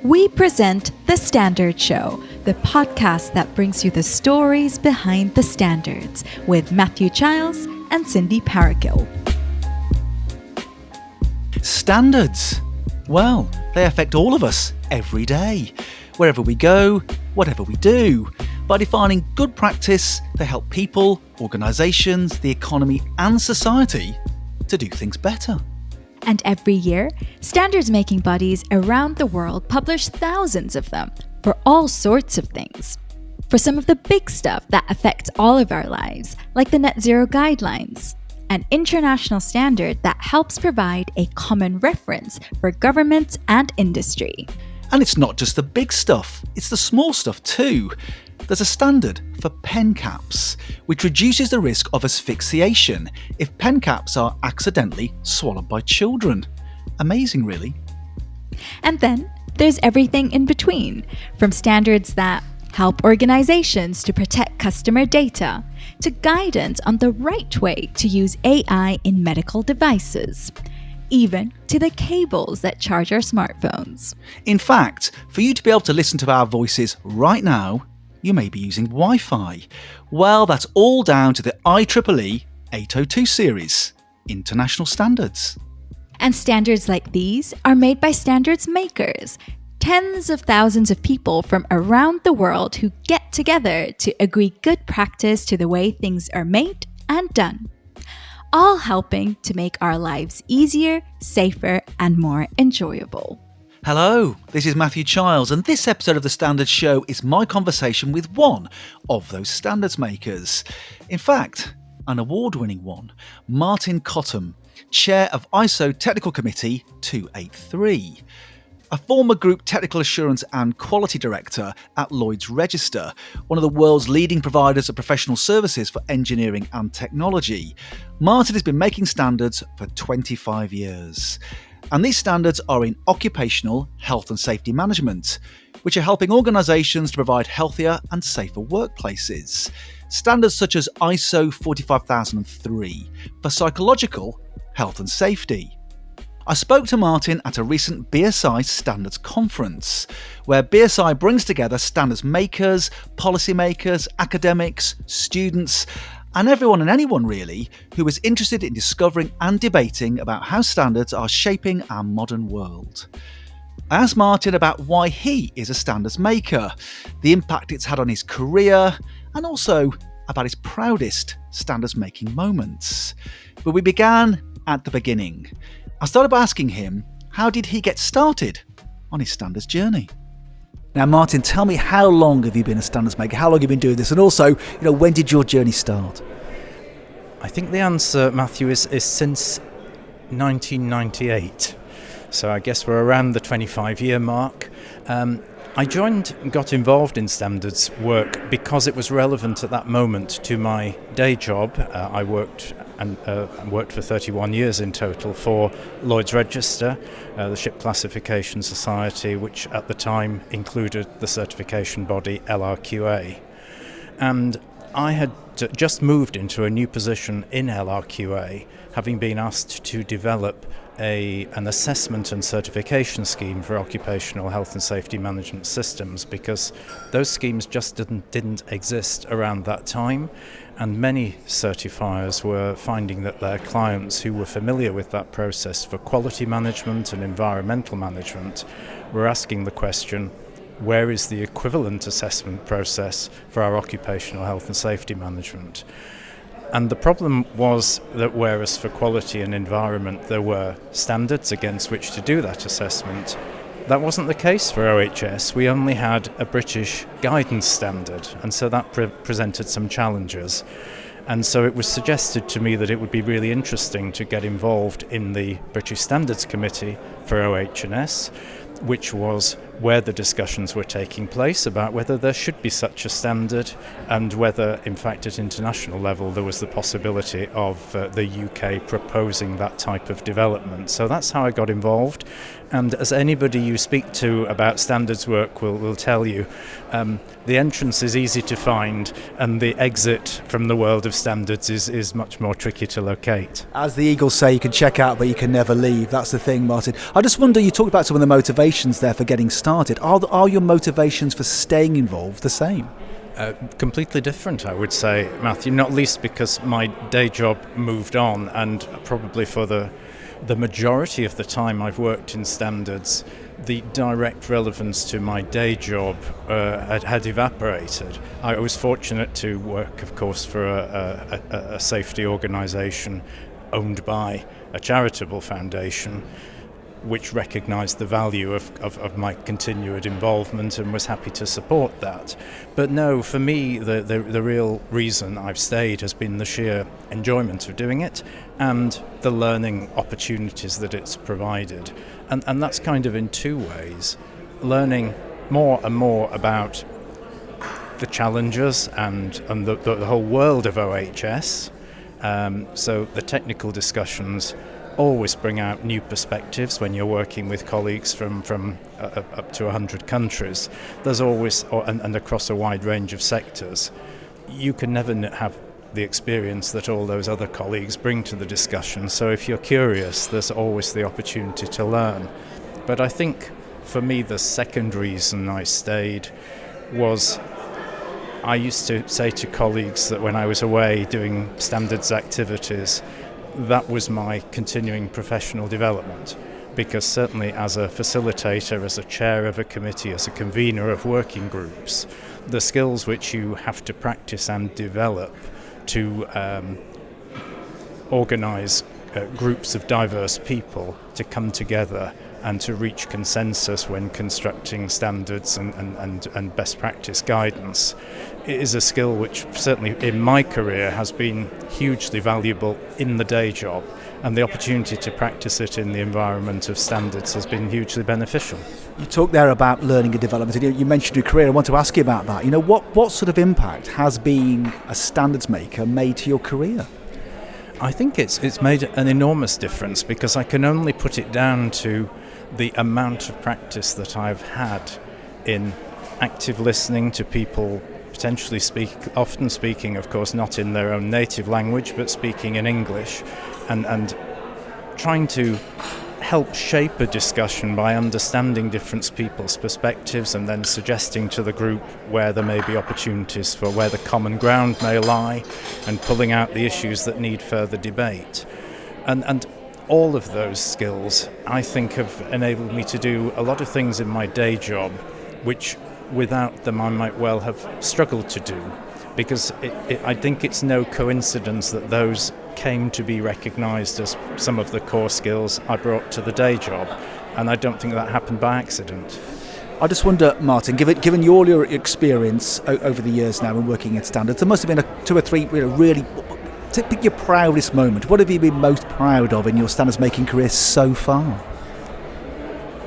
we present The Standard Show, the podcast that brings you the stories behind the standards, with Matthew Childs and Cindy Parakill. Standards. Well, they affect all of us every day. Wherever we go, whatever we do. By defining good practice, they help people, organisations, the economy and society to do things better. And every year, standards-making bodies around the world publish thousands of them for all sorts of things. For some of the big stuff that affects all of our lives, like the Net Zero Guidelines, an international standard that helps provide a common reference for governments and industry. And it's not just the big stuff, it's the small stuff too. There's a standard for pen caps, which reduces the risk of asphyxiation if pen caps are accidentally swallowed by children. Amazing, really. And then there's everything in between, from standards that help organizations to protect customer data, to guidance on the right way to use AI in medical devices, even to the cables that charge our smartphones. In fact, for you to be able to listen to our voices right now, you may be using Wi-Fi. Well, that's all down to the IEEE 802 series, international standards. And standards like these are made by standards makers, tens of thousands of people from around the world who get together to agree good practice to the way things are made and done, all helping to make our lives easier, safer, and more enjoyable. Hello, this is Matthew Childs, and this episode of The Standards Show is my conversation with one of those standards makers. In fact, an award-winning one, Martin Cottam, Chair of ISO Technical Committee 283. A former Group Technical Assurance and Quality Director at Lloyd's Register, one of the world's leading providers of professional services for engineering and technology. Martin has been making standards for 25 years. And these standards are in occupational health and safety management, which are helping organisations to provide healthier and safer workplaces. Standards such as ISO 45003 for psychological health and safety. I spoke to Martin at a recent BSI Standards Conference, where BSI brings together standards makers, policymakers, academics, students, and everyone and anyone really who is interested in discovering and debating about how standards are shaping our modern world. I asked Martin about why he is a standards maker, the impact it's had on his career, and also about his proudest standards making moments. But we began at the beginning. I started by asking him, how did he get started on his standards journey? Now, Martin, tell me, how long have you been a standards maker? How long have you been doing this? And also, when did your journey start? I think the answer, Matthew, is since 1998. So I guess we're around the 25-year mark. I got involved in standards work because it was relevant at that moment to my day job. I worked for 31 years in total for Lloyd's Register, the Ship Classification Society, which at the time included the certification body LRQA. And I had just moved into a new position in LRQA, having been asked to develop an assessment and certification scheme for occupational health and safety management systems, because those schemes just didn't exist around that time, and many certifiers were finding that their clients who were familiar with that process for quality management and environmental management were asking the question, where is the equivalent assessment process for our occupational health and safety management? And the problem was that whereas for quality and environment there were standards against which to do that assessment, that wasn't the case for OHS. We only had a British guidance standard, and so that presented some challenges. And so it was suggested to me that it would be really interesting to get involved in the British Standards Committee for OH&S, which was where the discussions were taking place about whether there should be such a standard and whether, in fact, at international level there was the possibility of the UK proposing that type of development. So that's how I got involved. And as anybody you speak to about standards work will tell you, the entrance is easy to find and the exit from the world of standards is much more tricky to locate. As the Eagles say, you can check out but you can never leave. That's the thing, Martin. I just wonder, you talked about some of the motivations there for getting started. Are your motivations for staying involved the same? Completely different, I would say, Matthew, not least because my day job moved on, and probably for the majority of the time I've worked in standards, the direct relevance to my day job had evaporated. I was fortunate to work, of course, for a safety organisation owned by a charitable foundation, which recognised the value of my continued involvement and was happy to support that. But no, for me, the real reason I've stayed has been the sheer enjoyment of doing it and the learning opportunities that it's provided. And that's kind of in two ways. Learning more and more about the challenges and the whole world of OHS. So the technical discussions always bring out new perspectives when you're working with colleagues from up to 100 countries. There's always, and across a wide range of sectors, you can never have the experience that all those other colleagues bring to the discussion. So if you're curious, there's always the opportunity to learn. But I think for me the second reason I stayed was I used to say to colleagues that when I was away doing standards activities, that was my continuing professional development, because certainly as a facilitator, as a chair of a committee, as a convener of working groups, the skills which you have to practice and develop to organise groups of diverse people to come together and to reach consensus when constructing standards and best practice guidance. It is a skill which certainly in my career has been hugely valuable in the day job, and the opportunity to practice it in the environment of standards has been hugely beneficial. You talked there about learning and development, and you mentioned your career. I want to ask you about that. What sort of impact has being a standards maker made to your career? I think it's made an enormous difference, because I can only put it down to the amount of practice that I've had in active listening to people potentially often speaking, of course, not in their own native language, but speaking in English, and trying to help shape a discussion by understanding different people's perspectives and then suggesting to the group where there may be opportunities for where the common ground may lie, and pulling out the issues that need further debate. And all of those skills, I think, have enabled me to do a lot of things in my day job, which without them I might well have struggled to do, because I think it's no coincidence that those came to be recognised as some of the core skills I brought to the day job, and I don't think that happened by accident. I just wonder, Martin, given all your experience over the years now in working in standards, there must have been two or three really, to pick your proudest moment. What have you been most proud of in your standards making career so far?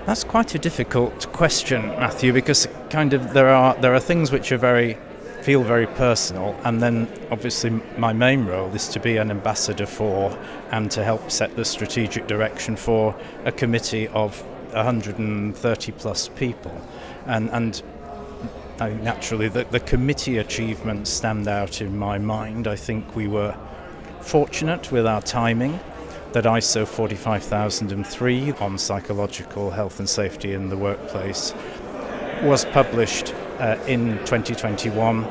That's quite a difficult question, Matthew, because kind of there are things which feel very personal, and then obviously my main role is to be an ambassador for and to help set the strategic direction for a committee of 130 plus people, and naturally the committee achievements stand out in my mind. I think we were fortunate with our timing, that ISO 45003 on psychological health and safety in the workplace was published in 2021,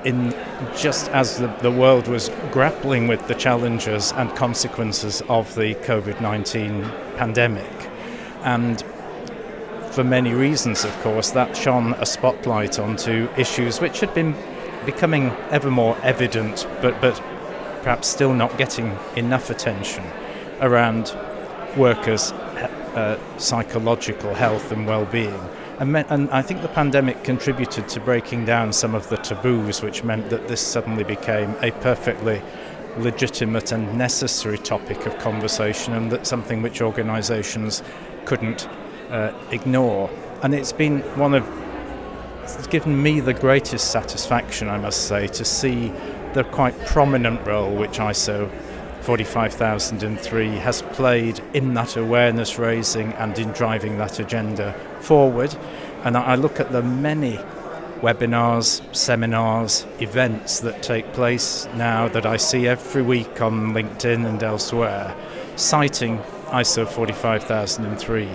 in just as the world was grappling with the challenges and consequences of the COVID-19 pandemic. And for many reasons, of course, that shone a spotlight onto issues which had been becoming ever more evident, but perhaps still not getting enough attention around workers' psychological health and well-being. And I think the pandemic contributed to breaking down some of the taboos, which meant that this suddenly became a perfectly legitimate and necessary topic of conversation, and that's something which organisations couldn't ignore. And it's given me the greatest satisfaction, I must say, to see the quite prominent role which ISO 45003 has played in that awareness raising and in driving that agenda forward. And I look at the many webinars, seminars, events that take place now that I see every week on LinkedIn and elsewhere, citing ISO 45003,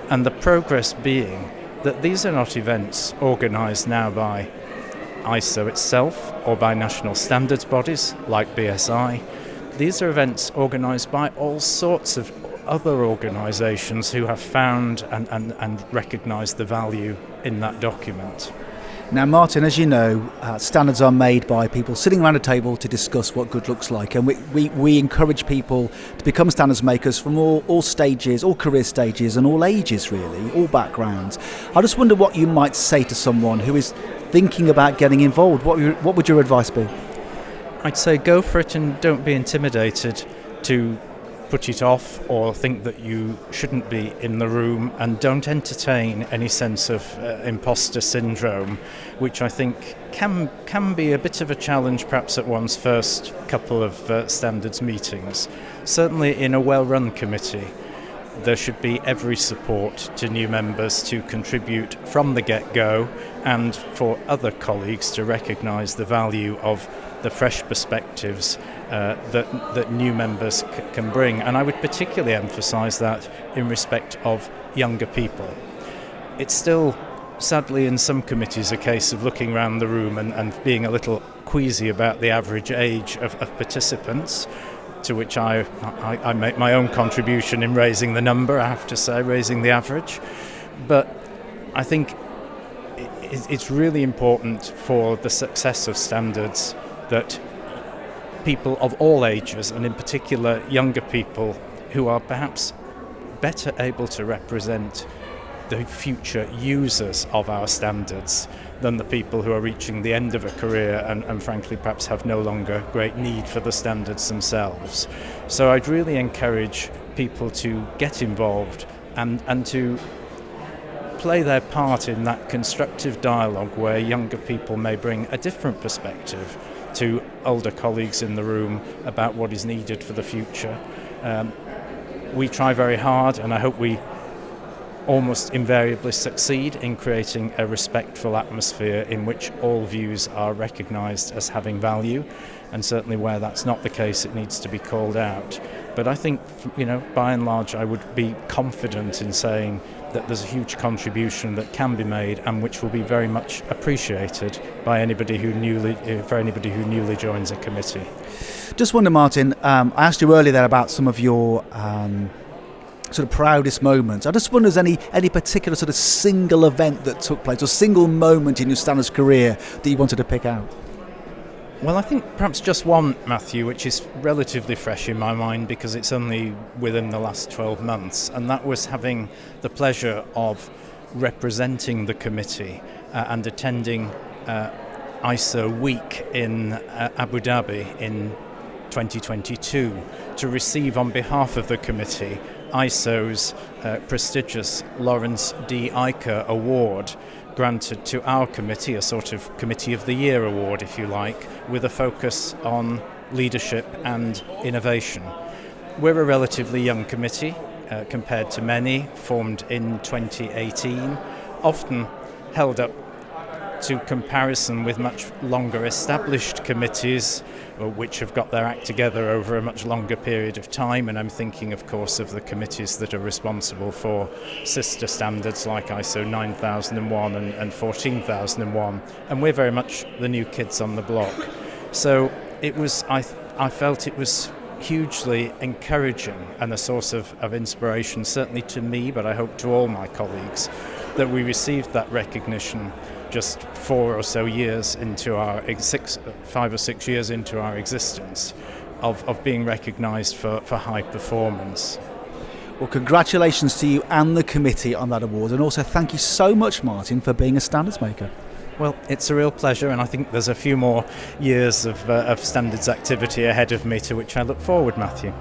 and the progress being that these are not events organised now by ISO itself or by national standards bodies like BSI. These are events organised by all sorts of other organisations who have found and recognised the value in that document. Now, Martin, as you know, standards are made by people sitting around a table to discuss what good looks like, and we encourage people to become standards makers from all stages, all career stages and all ages really, all backgrounds. I just wonder what you might say to someone who is thinking about getting involved. What would your advice be? I'd say go for it and don't be intimidated to put it off or think that you shouldn't be in the room, and don't entertain any sense of imposter syndrome, which I think can be a bit of a challenge perhaps at one's first couple of standards meetings. Certainly in a well-run committee there should be every support to new members to contribute from the get-go, and for other colleagues to recognise the value of the fresh perspectives that new members can bring. And I would particularly emphasise that in respect of younger people. It's still, sadly, in some committees a case of looking around the room and being a little queasy about the average age of participants, to which I make my own contribution in raising the number, I have to say, raising the average. But I think it's really important for the success of standards that people of all ages, and in particular younger people who are perhaps better able to represent the future users of our standards than the people who are reaching the end of a career and frankly perhaps have no longer great need for the standards themselves. So I'd really encourage people to get involved and to play their part in that constructive dialogue where younger people may bring a different perspective to older colleagues in the room about what is needed for the future. We try very hard, and I hope we almost invariably succeed in creating a respectful atmosphere in which all views are recognised as having value, and certainly where that's not the case it needs to be called out. But I think, by and large I would be confident in saying that there's a huge contribution that can be made and which will be very much appreciated by anybody who newly joins a committee. Just wonder, Martin, I asked you earlier there about some of your sort of proudest moments. I just wonder if there's any particular sort of single event that took place or single moment in your standards career that you wanted to pick out. Well, I think perhaps just one, Matthew, which is relatively fresh in my mind because it's only within the last 12 months, and that was having the pleasure of representing the committee and attending ISO Week in Abu Dhabi in 2022 to receive on behalf of the committee ISO's prestigious Lawrence D. Iker Award, granted to our committee, a sort of Committee of the Year award, if you like, with a focus on leadership and innovation. We're a relatively young committee compared to many, formed in 2018, often held up to comparison with much longer established committees which have got their act together over a much longer period of time, and I'm thinking of course of the committees that are responsible for sister standards like ISO 9001 and 14001, and we're very much the new kids on the block. So it was, I felt it was hugely encouraging and a source of inspiration, certainly to me, but I hope to all my colleagues, that we received that recognition just 4 or so years into our 5 or 6 years into our existence, of being recognised for high performance. Well, congratulations to you and the committee on that award, and also thank you so much, Martin, for being a standards maker. Well, it's a real pleasure, and I think there's a few more years of standards activity ahead of me, to which I look forward, Matthew.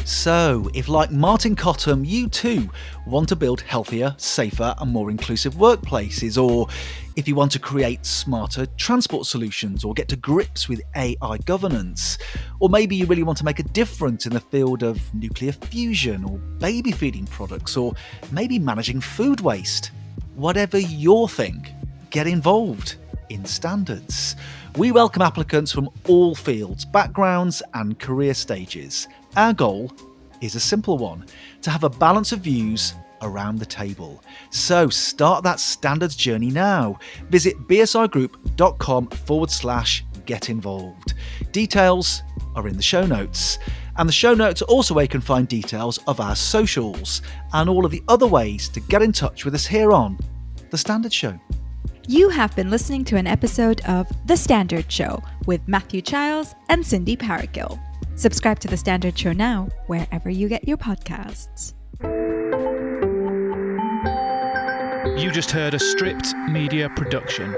So, if like Martin Cottam, you too want to build healthier, safer and more inclusive workplaces, or if you want to create smarter transport solutions or get to grips with AI governance, or maybe you really want to make a difference in the field of nuclear fusion or baby feeding products, or maybe managing food waste, whatever your thing, get involved in standards. We welcome applicants from all fields, backgrounds and career stages. Our goal is a simple one, to have a balance of views around the table. So start that standards journey now. Visit bsigroup.com/get involved. Details are in the show notes. And the show notes are also where you can find details of our socials and all of the other ways to get in touch with us here on The Standard Show. You have been listening to an episode of The Standard Show with Matthew Childs and Cindy Paragill. Subscribe to The Standard Show now, wherever you get your podcasts. You just heard a Stripped Media production.